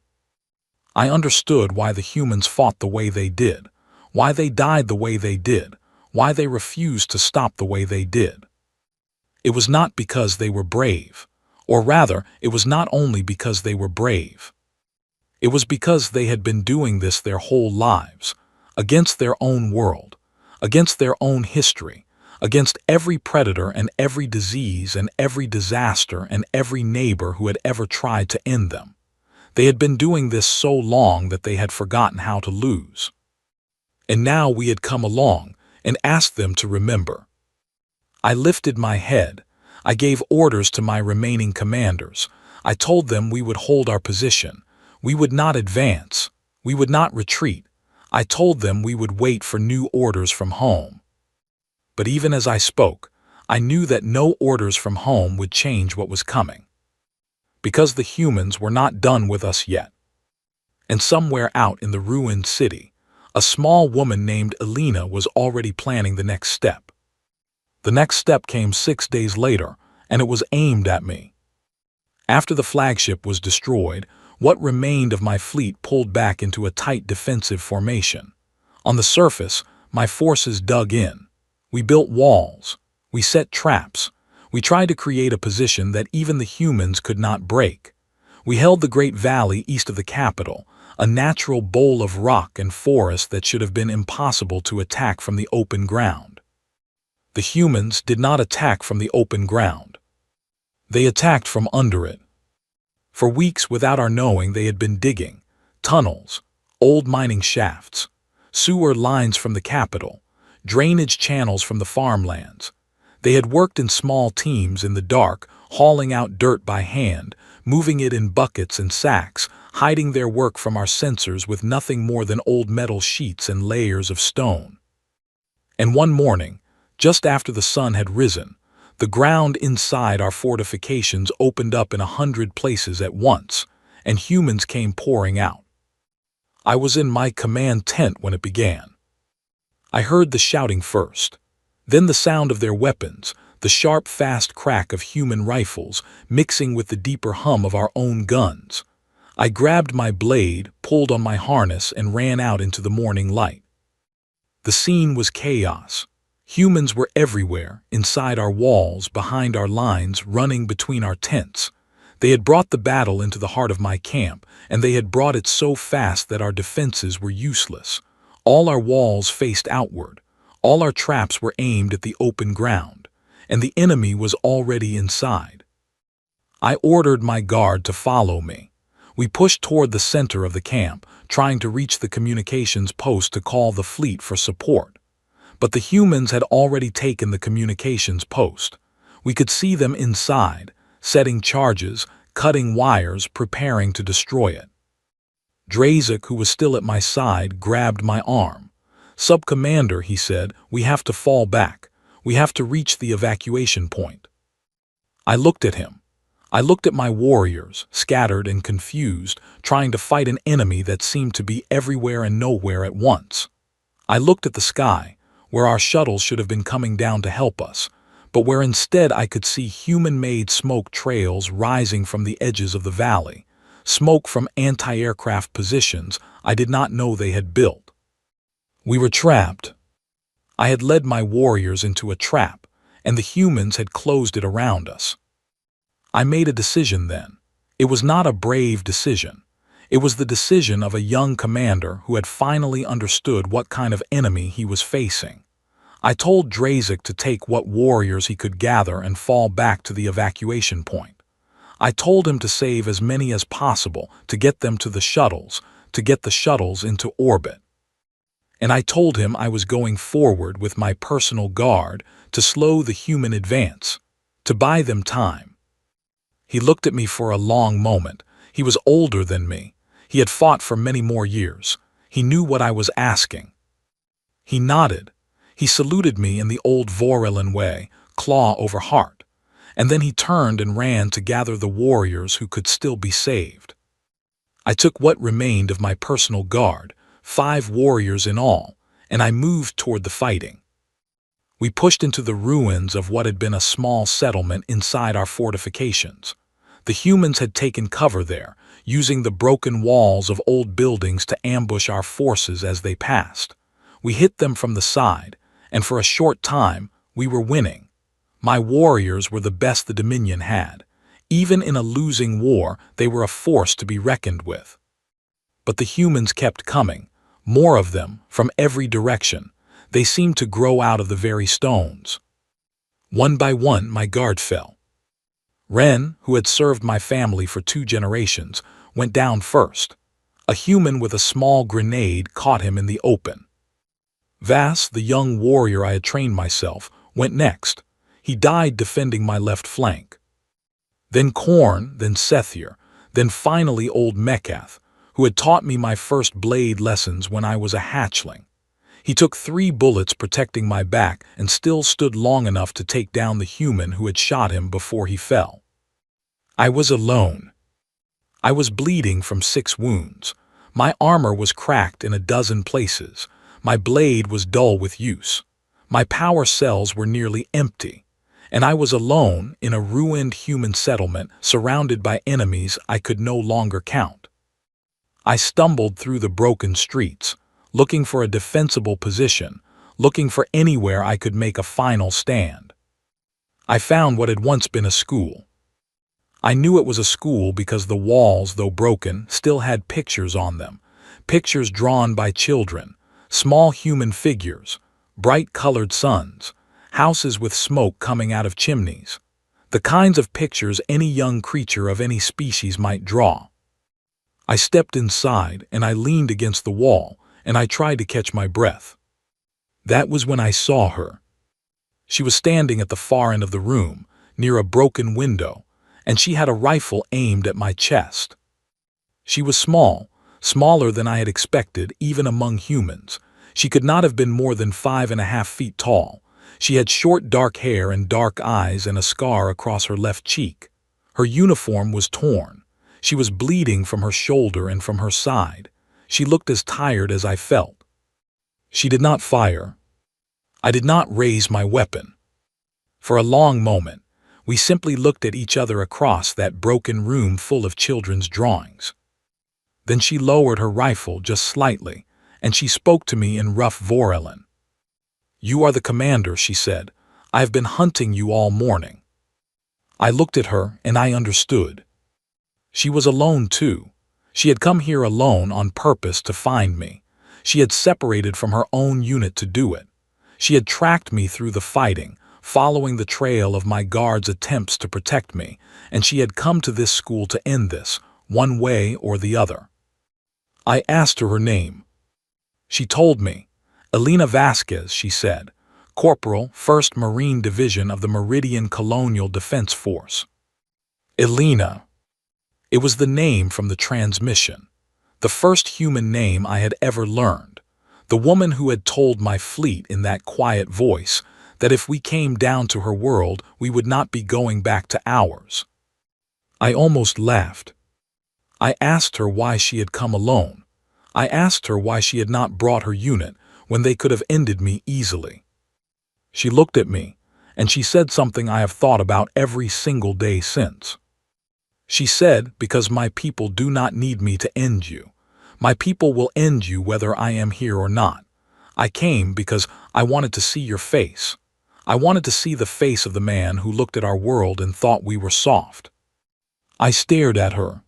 I understood why the humans fought the way they did, why they died the way they did, why they refused to stop the way they did. It was not because they were brave, or rather, it was not only because they were brave. It was because they had been doing this their whole lives, against their own world, against their own history, against every predator and every disease and every disaster and every neighbor who had ever tried to end them. They had been doing this so long that they had forgotten how to lose. And now we had come along and asked them to remember. I lifted my head. I gave orders to my remaining commanders. I told them we would hold our position. We would not advance. We would not retreat. I told them we would wait for new orders from home. But even as I spoke, I knew that no orders from home would change what was coming. Because the humans were not done with us yet. And somewhere out in the ruined city, a small woman named Elena was already planning the next step. The next step came 6 days later, and it was aimed at me. After the flagship was destroyed, what remained of my fleet pulled back into a tight defensive formation. On the surface, my forces dug in. We built walls. We set traps. We tried to create a position that even the humans could not break. We held the great valley east of the capital, a natural bowl of rock and forest that should have been impossible to attack from the open ground. The humans did not attack from the open ground. They attacked from under it. For weeks without our knowing they had been digging tunnels, old mining shafts, sewer lines from the capital, drainage channels from the farmlands. They had worked in small teams in the dark, hauling out dirt by hand, moving it in buckets and sacks, hiding their work from our sensors with nothing more than old metal sheets and layers of stone. And one morning, just after the sun had risen, the ground inside our fortifications opened up in 100 places at once, and humans came pouring out. I was in my command tent when it began. I heard the shouting first, then the sound of their weapons, the sharp, fast crack of human rifles mixing with the deeper hum of our own guns. I grabbed my blade, pulled on my harness, and ran out into the morning light. The scene was chaos. Humans were everywhere, inside our walls, behind our lines, running between our tents. They had brought the battle into the heart of my camp, and they had brought it so fast that our defenses were useless. All our walls faced outward. All our traps were aimed at the open ground, and the enemy was already inside. I ordered my guard to follow me. We pushed toward the center of the camp, trying to reach the communications post to call the fleet for support. But the humans had already taken the communications post. We could see them inside, setting charges, cutting wires, preparing to destroy it. Drazik, who was still at my side, grabbed my arm. "Sub-Commander," he said, "we have to fall back. We have to reach the evacuation point." I looked at him. I looked at my warriors, scattered and confused, trying to fight an enemy that seemed to be everywhere and nowhere at once. I looked at the sky, where our shuttles should have been coming down to help us, but where instead I could see human-made smoke trails rising from the edges of the valley, smoke from anti-aircraft positions I did not know they had built. We were trapped. I had led my warriors into a trap, and the humans had closed it around us. I made a decision then. It was not a brave decision. It was the decision of a young commander who had finally understood what kind of enemy he was facing. I told Drazik to take what warriors he could gather and fall back to the evacuation point. I told him to save as many as possible, to get them to the shuttles, to get the shuttles into orbit. And I told him I was going forward with my personal guard to slow the human advance, to buy them time. He looked at me for a long moment. He was older than me. He had fought for many more years. He knew what I was asking. He nodded. He saluted me in the old Vorelen way, claw over heart, and then he turned and ran to gather the warriors who could still be saved. I took what remained of my personal guard, 5 warriors in all, and I moved toward the fighting. We pushed into the ruins of what had been a small settlement inside our fortifications. The humans had taken cover there, using the broken walls of old buildings to ambush our forces as they passed. We hit them from the side, and for a short time, we were winning. My warriors were the best the Dominion had. Even in a losing war, they were a force to be reckoned with. But the humans kept coming, more of them, from every direction. They seemed to grow out of the very stones. One by one, my guard fell. Ren, who had served my family for 2 generations, went down first. A human with a small grenade caught him in the open. Vas, the young warrior I had trained myself, went next. He died defending my left flank. Then Korn, then Sethir, then finally old Mekath, who had taught me my first blade lessons when I was a hatchling. He took 3 bullets protecting my back and still stood long enough to take down the human who had shot him before he fell. I was alone. I was bleeding from 6 wounds. My armor was cracked in a dozen places. My blade was dull with use. My power cells were nearly empty. And I was alone in a ruined human settlement surrounded by enemies I could no longer count. I stumbled through the broken streets, looking for a defensible position, looking for anywhere I could make a final stand. I found what had once been a school. I knew it was a school because the walls, though broken, still had pictures on them, pictures drawn by children, small human figures, bright-colored suns, houses with smoke coming out of chimneys, the kinds of pictures any young creature of any species might draw. I stepped inside and I leaned against the wall and I tried to catch my breath. That was when I saw her. She was standing at the far end of the room, near a broken window, and she had a rifle aimed at my chest. She was small, smaller than I had expected even among humans. She could not have been more than 5.5 feet tall. She had short dark hair and dark eyes and a scar across her left cheek. Her uniform was torn. She was bleeding from her shoulder and from her side. She looked as tired as I felt. She did not fire. I did not raise my weapon. For a long moment, we simply looked at each other across that broken room full of children's drawings. Then she lowered her rifle just slightly, and she spoke to me in rough Vorelen. "You are the commander," she said. "I have been hunting you all morning." I looked at her, and I understood. She was alone, too. She had come here alone on purpose to find me. She had separated from her own unit to do it. She had tracked me through the fighting, following the trail of my guards' attempts to protect me, and she had come to this school to end this, one way or the other. I asked her name. She told me. "Elena Vasquez," she said, "Corporal, 1st Marine Division of the Meridian Colonial Defense Force." Elena. It was the name from the transmission, the first human name I had ever learned, the woman who had told my fleet in that quiet voice that if we came down to her world, we would not be going back to ours. I almost laughed. I asked her why she had come alone. I asked her why she had not brought her unit when they could have ended me easily. She looked at me, and she said something I have thought about every single day since. She said, "Because my people do not need me to end you. My people will end you whether I am here or not. I came because I wanted to see your face. I wanted to see the face of the man who looked at our world and thought we were soft." I stared at her.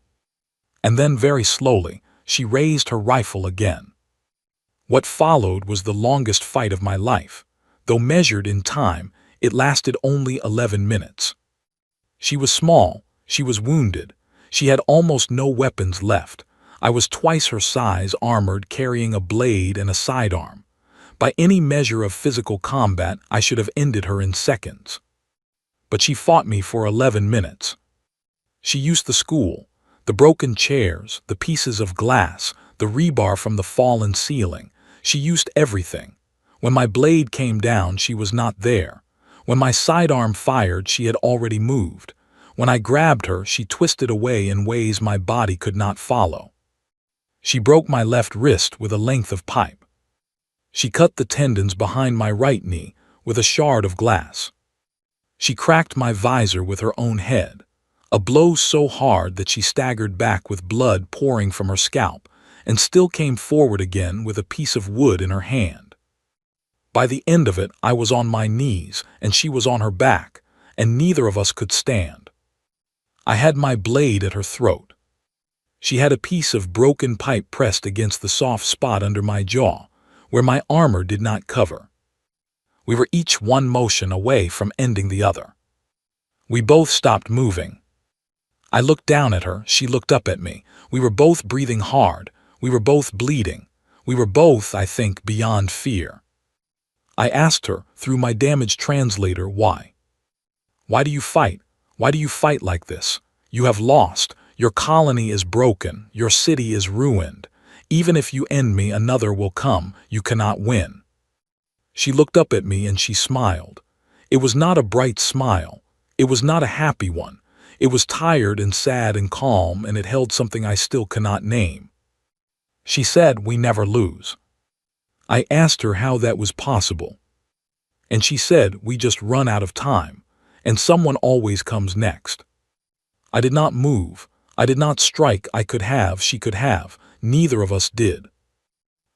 And then very slowly, she raised her rifle again. What followed was the longest fight of my life. Though measured in time, it lasted only 11 minutes. She was small. She was wounded. She had almost no weapons left. I was twice her size, armored, carrying a blade and a sidearm. By any measure of physical combat, I should have ended her in seconds. But she fought me for 11 minutes. She used the school, the broken chairs, the pieces of glass, the rebar from the fallen ceiling. She used everything. When my blade came down, she was not there. When my sidearm fired, she had already moved. When I grabbed her, she twisted away in ways my body could not follow. She broke my left wrist with a length of pipe. She cut the tendons behind my right knee with a shard of glass. She cracked my visor with her own head, a blow so hard that she staggered back with blood pouring from her scalp, and still came forward again with a piece of wood in her hand. By the end of it, I was on my knees, and she was on her back, and neither of us could stand. I had my blade at her throat. She had a piece of broken pipe pressed against the soft spot under my jaw, where my armor did not cover. We were each one motion away from ending the other. We both stopped moving. I looked down at her, she looked up at me. We were both breathing hard. We were both bleeding. We were both, I think, beyond fear. I asked her, through my damaged translator, why. "Why do you fight? Why do you fight like this? You have lost. Your colony is broken. Your city is ruined. Even if you end me, another will come. You cannot win." She looked up at me and she smiled. It was not a bright smile. It was not a happy one. It was tired and sad and calm, and it held something I still cannot name. She said, "We never lose." I asked her how that was possible. And she said, "We just run out of time, and someone always comes next." I did not move. I did not strike. I could have, she could have. Neither of us did.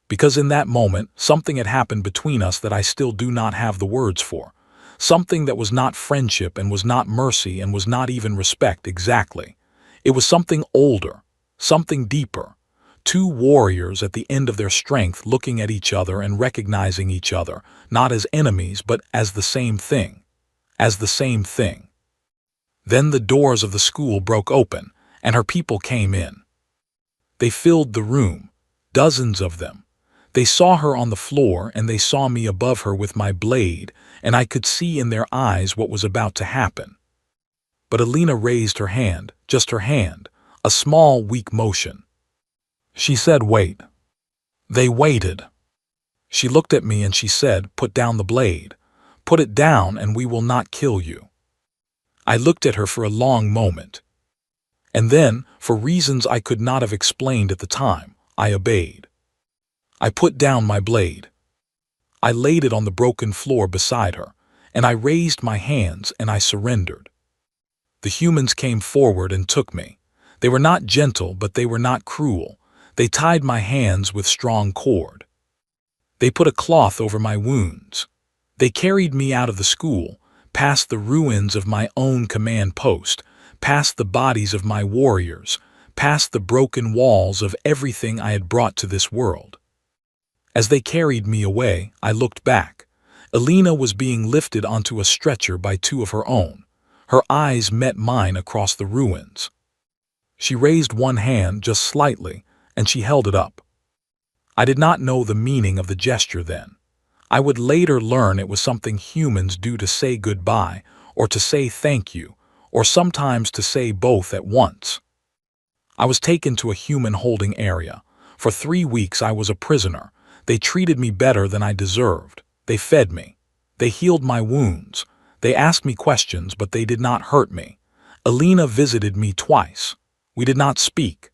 Because in that moment, something had happened between us that I still do not have the words for. Something that was not friendship and was not mercy and was not even respect exactly. It was something older, something deeper. Two warriors at the end of their strength looking at each other and recognizing each other, not as enemies but as the same thing. As the same thing. Then the doors of the school broke open, and her people came in. They filled the room, dozens of them. They saw her on the floor, and they saw me above her with my blade, and I could see in their eyes what was about to happen. But Elena raised her hand, just her hand, a small, weak motion. She said, "Wait." They waited. She looked at me and she said, "Put down the blade. Put it down and we will not kill you." I looked at her for a long moment. And then, for reasons I could not have explained at the time, I obeyed. I put down my blade. I laid it on the broken floor beside her, and I raised my hands and I surrendered. The humans came forward and took me. They were not gentle, but they were not cruel. They tied my hands with strong cord. They put a cloth over my wounds. They carried me out of the school, past the ruins of my own command post, past the bodies of my warriors, past the broken walls of everything I had brought to this world. As they carried me away, I looked back. Alina was being lifted onto a stretcher by two of her own. Her eyes met mine across the ruins. She raised one hand just slightly, and she held it up. I did not know the meaning of the gesture then. I would later learn it was something humans do to say goodbye, or to say thank you, or sometimes to say both at once. I was taken to a human holding area. For 3 weeks I was a prisoner. They treated me better than I deserved. They fed me. They healed my wounds. They asked me questions, but they did not hurt me. Alina visited me twice. We did not speak.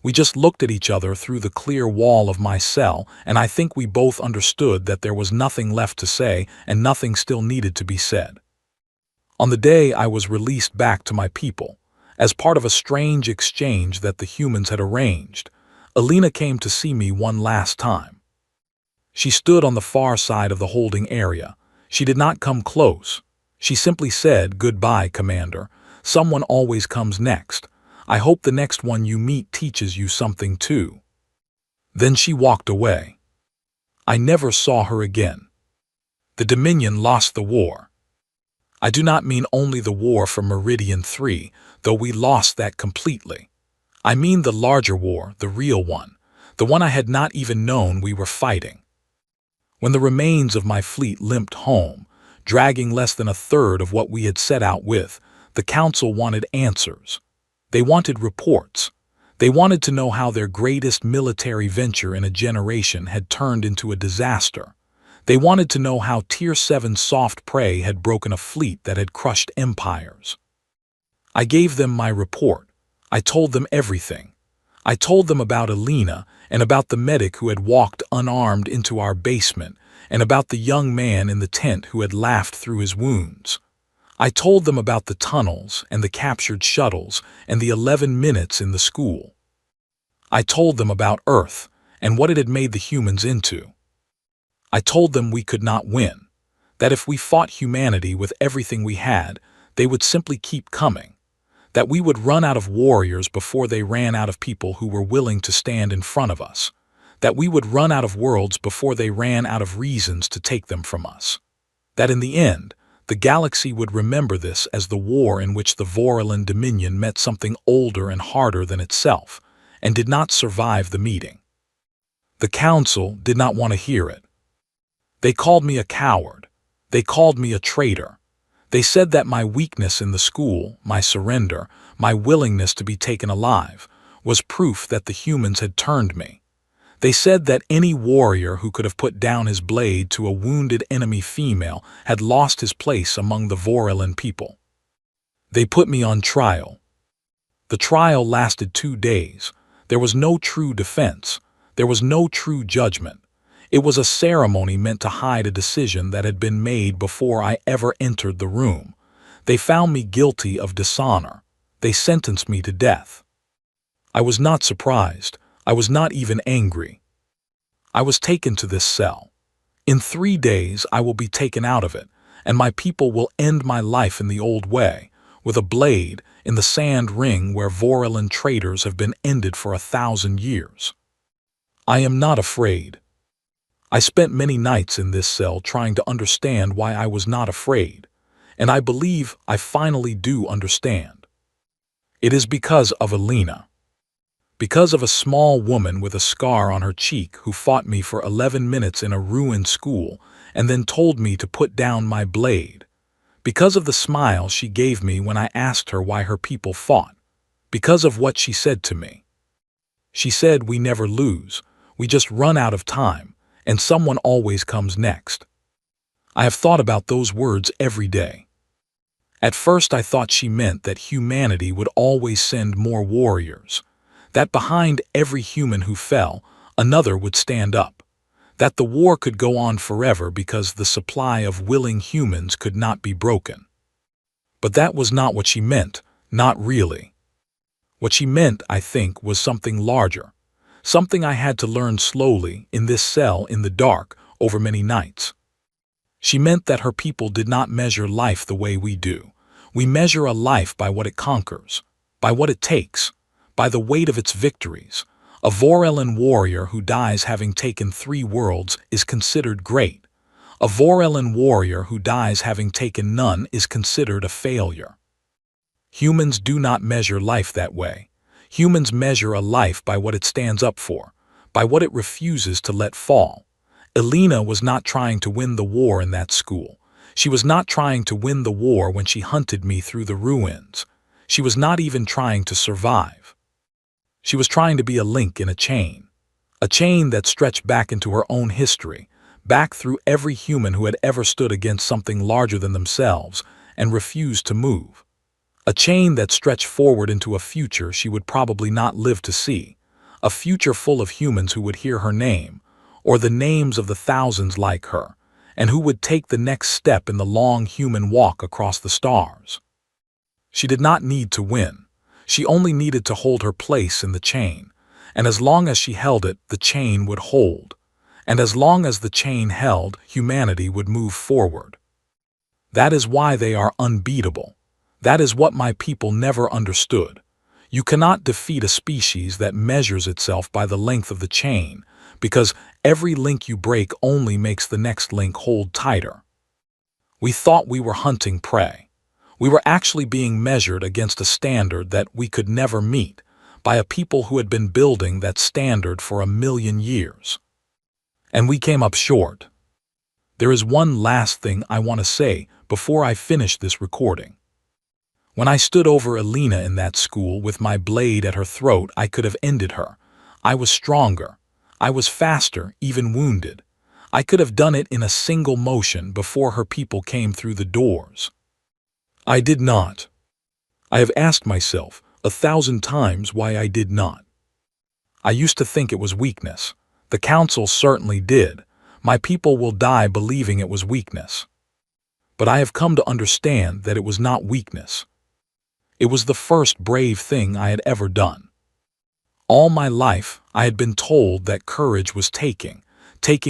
We just looked at each other through the clear wall of my cell, and I think we both understood that there was nothing left to say and nothing still needed to be said. On the day I was released back to my people, as part of a strange exchange that the humans had arranged, Alina came to see me one last time. She stood on the far side of the holding area. She did not come close. She simply said, "Goodbye, Commander. Someone always comes next. I hope the next one you meet teaches you something too." Then she walked away. I never saw her again. The Dominion lost the war. I do not mean only the war for Meridian 3, though we lost that completely. I mean the larger war, the real one, the one I had not even known we were fighting. When the remains of my fleet limped home, dragging less than a third of what we had set out with, the Council wanted answers. They wanted reports. They wanted to know how their greatest military venture in a generation had turned into a disaster. They wanted to know how Tier 7 soft prey had broken a fleet that had crushed empires. I gave them my report. I told them everything. I told them about Alina and about the medic who had walked unarmed into our basement and about the young man in the tent who had laughed through his wounds. I told them about the tunnels and the captured shuttles and the 11 minutes in the school. I told them about Earth and what it had made the humans into. I told them we could not win, that if we fought humanity with everything we had, they would simply keep coming, that we would run out of warriors before they ran out of people who were willing to stand in front of us, that we would run out of worlds before they ran out of reasons to take them from us, that in the end, the galaxy would remember this as the war in which the Voralan Dominion met something older and harder than itself, and did not survive the meeting. The Council did not want to hear it. They called me a coward. They called me a traitor. They said that my weakness in the school, my surrender, my willingness to be taken alive, was proof that the humans had turned me. They said that any warrior who could have put down his blade to a wounded enemy female had lost his place among the Voralan people. They put me on trial. The trial lasted 2 days. There was no true defense. There was no true judgment. It was a ceremony meant to hide a decision that had been made before I ever entered the room. They found me guilty of dishonor. They sentenced me to death. I was not surprised. I was not even angry. I was taken to this cell. In 3 days I will be taken out of it, and my people will end my life in the old way, with a blade in the sand ring where Voralan traitors have been ended for 1,000 years. I am not afraid. I spent many nights in this cell trying to understand why I was not afraid, and I believe I finally do understand. It is because of Alina. Because of a small woman with a scar on her cheek who fought me for 11 minutes in a ruined school and then told me to put down my blade. Because of the smile she gave me when I asked her why her people fought. Because of what she said to me. She said, "We never lose. We just run out of time, and someone always comes next." I have thought about those words every day. At first I thought she meant that humanity would always send more warriors, that behind every human who fell, another would stand up, that the war could go on forever because the supply of willing humans could not be broken. But that was not what she meant, not really. What she meant, I think, was something larger, something I had to learn slowly, in this cell in the dark, over many nights. She meant that her people did not measure life the way we do. We measure a life by what it conquers, by what it takes, by the weight of its victories. A Vorelen warrior who dies having taken 3 worlds is considered great. A Vorelen warrior who dies having taken none is considered a failure. Humans do not measure life that way. Humans measure a life by what it stands up for, by what it refuses to let fall. Elena was not trying to win the war in that school. She was not trying to win the war when she hunted me through the ruins. She was not even trying to survive. She was trying to be a link in a chain that stretched back into her own history, back through every human who had ever stood against something larger than themselves and refused to move. A chain that stretched forward into a future she would probably not live to see, a future full of humans who would hear her name, or the names of the thousands like her, and who would take the next step in the long human walk across the stars. She did not need to win. She only needed to hold her place in the chain, and as long as she held it, the chain would hold. And as long as the chain held, humanity would move forward. That is why they are unbeatable. That is what my people never understood. You cannot defeat a species that measures itself by the length of the chain, because every link you break only makes the next link hold tighter. We thought we were hunting prey. We were actually being measured against a standard that we could never meet, by a people who had been building that standard for 1,000,000 years. And we came up short. There is one last thing I want to say before I finish this recording. When I stood over Elena in that school with my blade at her throat, I could have ended her. I was stronger. I was faster, even wounded. I could have done it in a single motion before her people came through the doors. I did not. I have asked myself 1,000 times why I did not. I used to think it was weakness. The council certainly did. My people will die believing it was weakness. But I have come to understand that it was not weakness. It was the first brave thing I had ever done. All my life, I had been told that courage was taking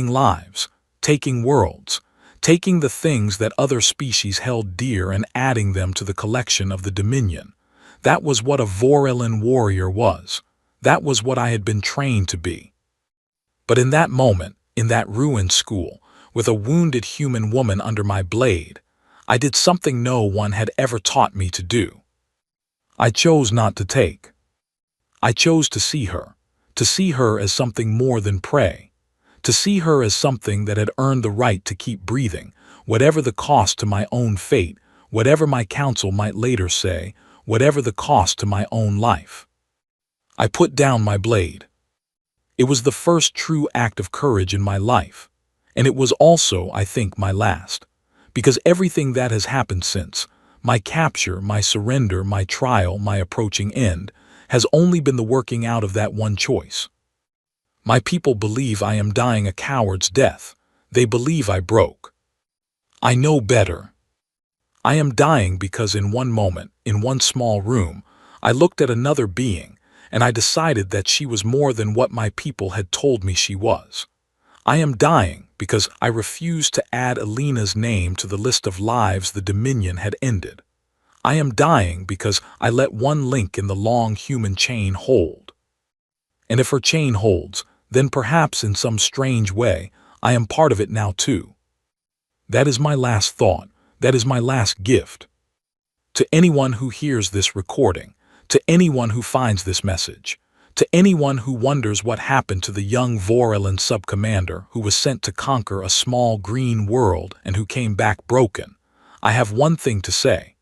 lives, taking worlds, taking the things that other species held dear and adding them to the collection of the Dominion. That was what a Vorelen warrior was. That was what I had been trained to be. But in that moment, in that ruined school, with a wounded human woman under my blade, I did something no one had ever taught me to do. I chose not to take. I chose to see her as something more than prey, to see her as something that had earned the right to keep breathing, whatever the cost to my own fate, whatever my counsel might later say, whatever the cost to my own life. I put down my blade. It was the first true act of courage in my life, and it was also, I think, my last, because everything that has happened since, my capture, my surrender, my trial, my approaching end, has only been the working out of that one choice. My people believe I am dying a coward's death. They believe I broke. I know better. I am dying because in one moment, in one small room, I looked at another being, and I decided that she was more than what my people had told me she was. I am dying because I refused to add Elena's name to the list of lives the Dominion had ended. I am dying because I let one link in the long human chain hold. And if her chain holds, then perhaps in some strange way, I am part of it now too. That is my last thought. That is my last gift. To anyone who hears this recording, to anyone who finds this message, to anyone who wonders what happened to the young Vorelen sub-commander who was sent to conquer a small green world and who came back broken, I have one thing to say.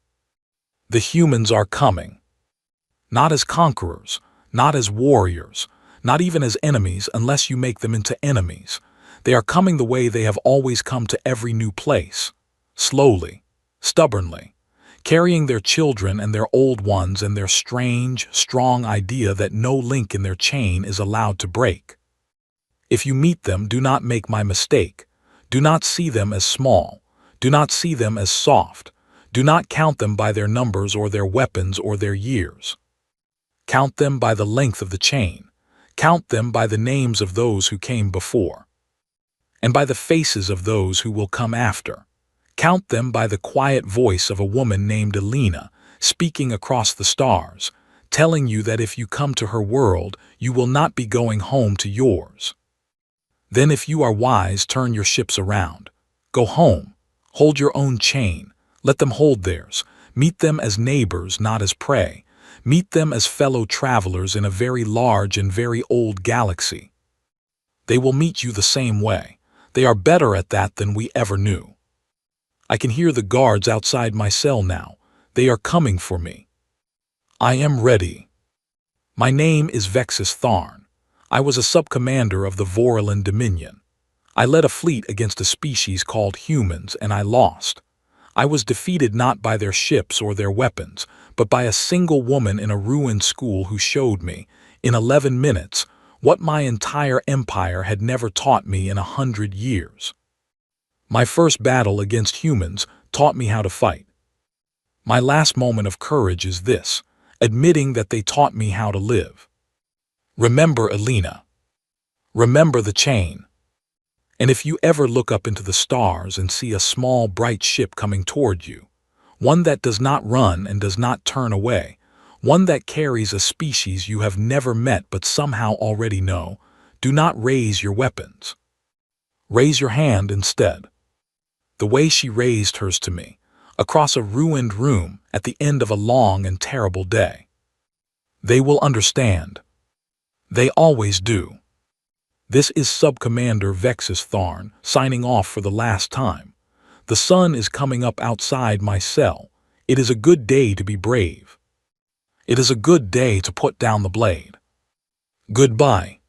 The humans are coming. Not as conquerors, not as warriors, not even as enemies unless you make them into enemies. They are coming the way they have always come to every new place. Slowly, stubbornly, carrying their children and their old ones and their strange, strong idea that no link in their chain is allowed to break. If you meet them, do not make my mistake. Do not see them as small. Do not see them as soft. Do not count them by their numbers or their weapons or their years. Count them by the length of the chain. Count them by the names of those who came before, and by the faces of those who will come after. Count them by the quiet voice of a woman named Alina, speaking across the stars, telling you that if you come to her world, you will not be going home to yours. Then if you are wise, turn your ships around. Go home. Hold your own chain. Let them hold theirs. Meet them as neighbors, not as prey. Meet them as fellow travelers in a very large and very old galaxy. They will meet you the same way. They are better at that than we ever knew. I can hear the guards outside my cell now. They are coming for me. I am ready. My name is Vexus Tharn. I was a sub-commander of the Vorilan Dominion. I led a fleet against a species called humans, and I lost. I was defeated not by their ships or their weapons, but by a single woman in a ruined school who showed me, in 11 minutes, what my entire empire had never taught me in 100 years. My first battle against humans taught me how to fight. My last moment of courage is this, admitting that they taught me how to live. Remember Alina. Remember the chain. And if you ever look up into the stars and see a small, bright ship coming toward you, one that does not run and does not turn away, one that carries a species you have never met but somehow already know, do not raise your weapons. Raise your hand instead. The way she raised hers to me, across a ruined room at the end of a long and terrible day. They will understand. They always do. This is Sub-Commander Vexus Tharn, signing off for the last time. The sun is coming up outside my cell. It is a good day to be brave. It is a good day to put down the blade. Goodbye.